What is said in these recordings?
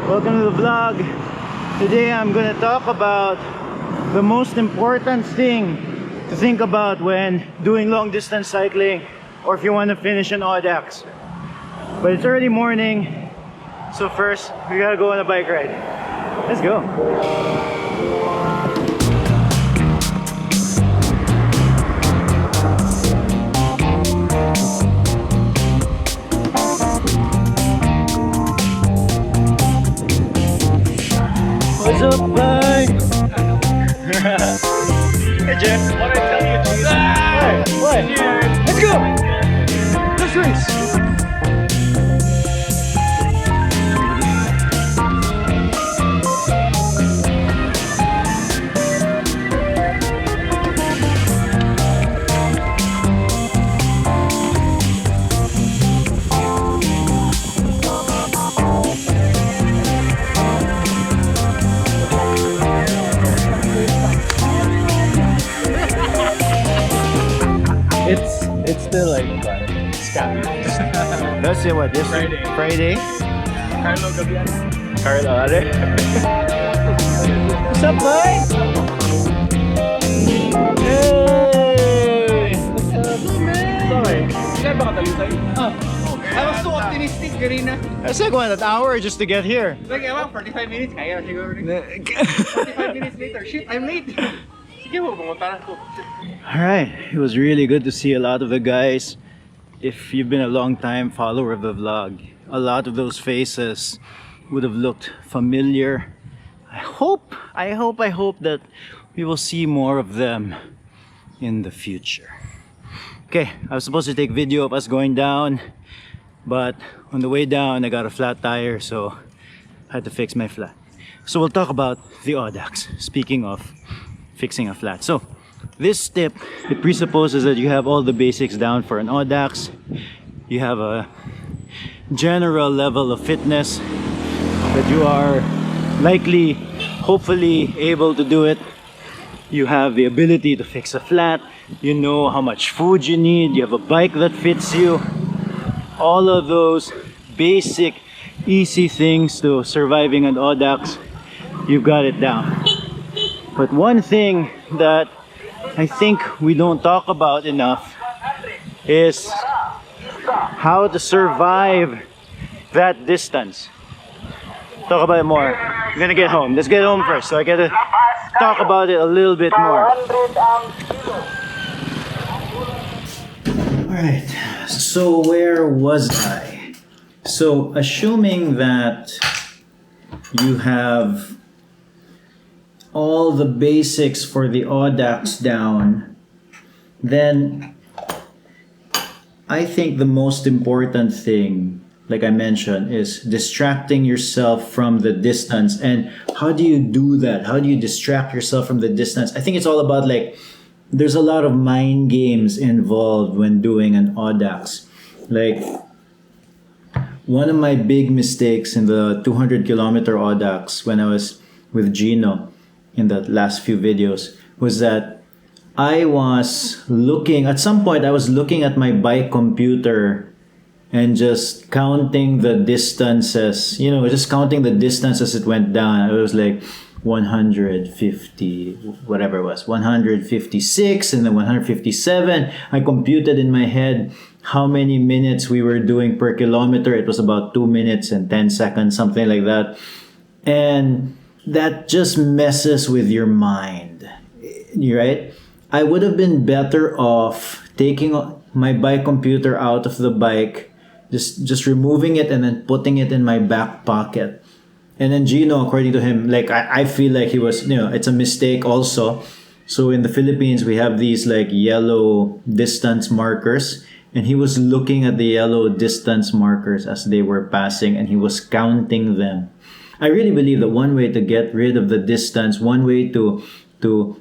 Welcome to the vlog. Today I'm gonna talk about the most important thing to think about when doing long distance cycling, or if you want to finish an Audax. But it's early morning, so first we gotta go on a bike ride. Let's go. What's up, bye? Hey, Jeff. What did I tell you, Jesus? What? Let's go! Let's race! It's still like scary. Let's see what this Friday. Carlo gabihan. Carlo, are? What's up, boy? Hey! Sorry. Kaya ba katalisay? I was so optimistic kanina. It's like what, an hour just to get here. Like, 45 minutes. Kaya na siguro. 45 minutes later. Shit, I'm late. Sige mo, bumunta na ako. Alright, it was really good to see a lot of the guys. If you've been a long time follower of the vlog, a lot of those faces would have looked familiar. I hope that we will see more of them in the future. Okay, I was supposed to take video of us going down, but on the way down I got a flat tire, so I had to fix my flat. So we'll talk about the Audax, speaking of fixing a flat. So this tip, it presupposes that you have all the basics down for an Audax. You have a general level of fitness, that you are likely, hopefully able to do it. You have the ability to fix a flat. You know how much food you need. You have a bike that fits you. All of those basic, easy things to surviving an Audax, you've got it down. But one thing that I think we don't talk about enough is how to survive that distance. Talk about it more. I'm gonna get home. Let's get home first, so I gotta talk about it a little bit more. Alright, so where was I? So assuming that you have all the basics for the Audax down, then I think the most important thing, like I mentioned, is distracting yourself from the distance. And how do you do that? How do you distract yourself from the distance? I think it's all about, like, there's a lot of mind games involved when doing an Audax. Like, one of my big mistakes in the 200 kilometer Audax when I was with Gino in the last few videos was that I was looking, at some point I was looking at my bike computer and just counting the distances, you know, just counting the distance as it went down. It was like 150, whatever it was, 156 and then 157. I computed in my head how many minutes we were doing per kilometer. It was about 2 minutes and 10 seconds, something like that. And that just messes with your mind, right? I would have been better off taking my bike computer out of the bike, just removing it and then putting it in my back pocket. And then Gino, according to him, like I feel like he was, you know, it's a mistake also. So in the Philippines, we have these like yellow distance markers, and he was looking at the yellow distance markers as they were passing, and he was counting them. I really believe that one way to get rid of the distance, one way to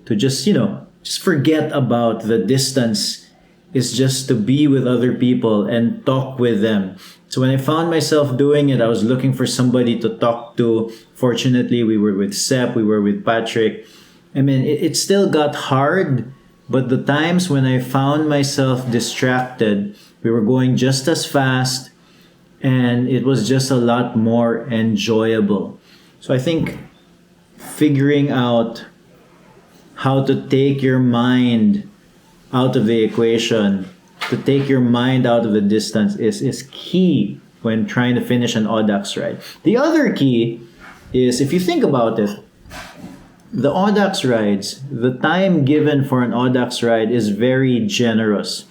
just, you know, just forget about the distance is just to be with other people and talk with them. So when I found myself doing it, I was looking for somebody to talk to. Fortunately, we were with Sep, we were with Patrick. I mean, it still got hard, but the times when I found myself distracted, we were going just as fast, and it was just a lot more enjoyable. So I think figuring out how to take your mind out of the equation, to take your mind out of the distance is key when trying to finish an Audax ride. The other key is, if you think about it, the Audax rides, the time given for an Audax ride is very generous.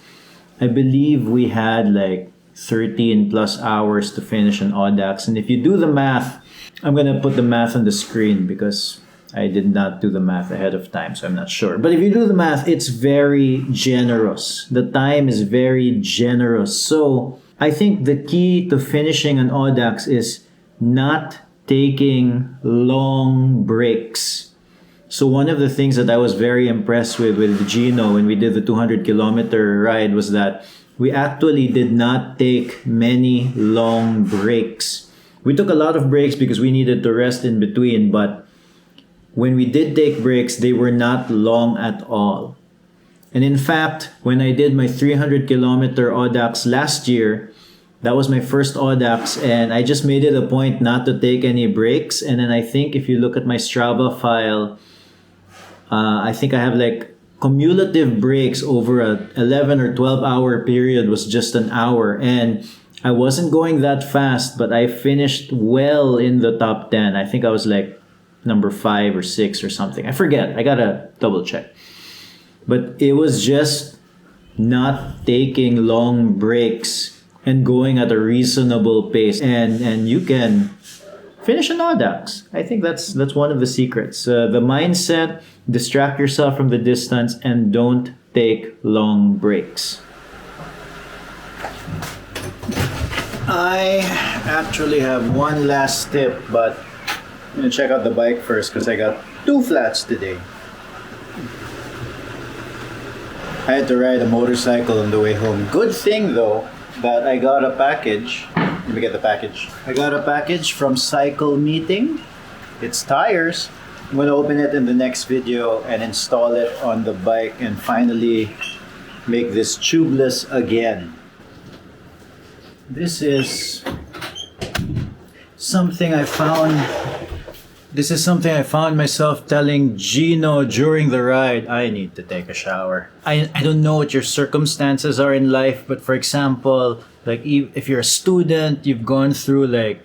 I believe we had like 13 plus hours to finish an Audax. And if you do the math, I'm going to put the math on the screen because I did not do the math ahead of time, so I'm not sure. But if you do the math, it's very generous. The time is very generous. So I think the key to finishing an Audax is not taking long breaks. So one of the things that I was very impressed with Gino when we did the 200-kilometer ride was that we actually did not take many long breaks. We took a lot of breaks because we needed to rest in between, but when we did take breaks, they were not long at all. And in fact, when I did my 300-kilometer Audax last year, that was my first Audax, and I just made it a point not to take any breaks. And then I think if you look at my Strava file, I think I have like cumulative breaks over a 11 or 12 hour period was just an hour. And I wasn't going that fast, but I finished well in the top 10. I think I was like number 5 or 6 or something. I forget. I gotta double check. But it was just not taking long breaks and going at a reasonable pace. And you can finish an Audax. I think that's one of the secrets. The mindset, distract yourself from the distance, and don't take long breaks. I actually have one last tip, but I'm gonna check out the bike first because I got 2 flats today. I had to ride a motorcycle on the way home. Good thing though that I got a package. Let me get the package. I got a package from Cycle Meeting. It's tires. I'm gonna open it in the next video and install it on the bike and finally make this tubeless again. This is something I found. This is something I found myself telling Gino during the ride. I need to take a shower. I don't know what your circumstances are in life, but for example, like if you're a student, you've gone through like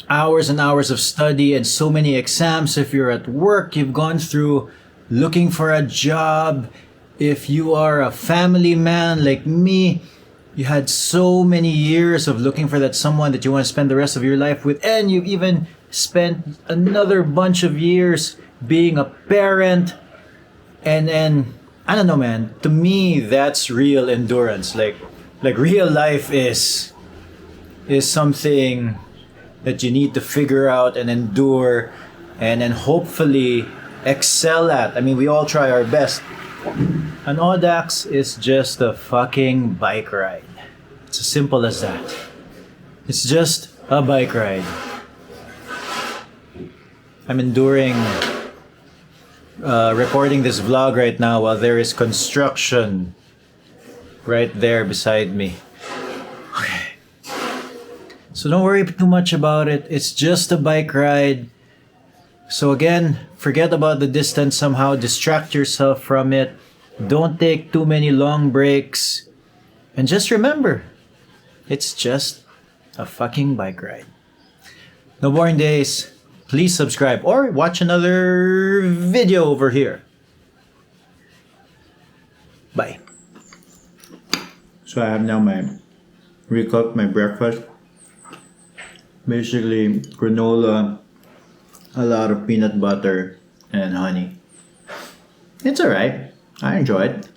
hours and hours of study and so many exams. If you're at work, you've gone through looking for a job. If you are a family man like me, you had so many years of looking for that someone that you want to spend the rest of your life with, and you've even spent another bunch of years being a parent. And I don't know, man, to me that's real endurance. Like real life is something that you need to figure out and endure and then hopefully excel at. I mean, we all try our best. An Audax is just a fucking bike ride. It's as simple as that. It's just a bike ride. I'm enduring recording this vlog right now while there is construction right there beside me. Okay. So don't worry too much about it. It's just a bike ride. So again, forget about the distance somehow. Distract yourself from it. Don't take too many long breaks. And just remember, it's just a fucking bike ride. No boring days. Please subscribe or watch another video over here. Bye. So I have now recooked my breakfast. Basically granola, a lot of peanut butter and honey. It's alright. I enjoy it.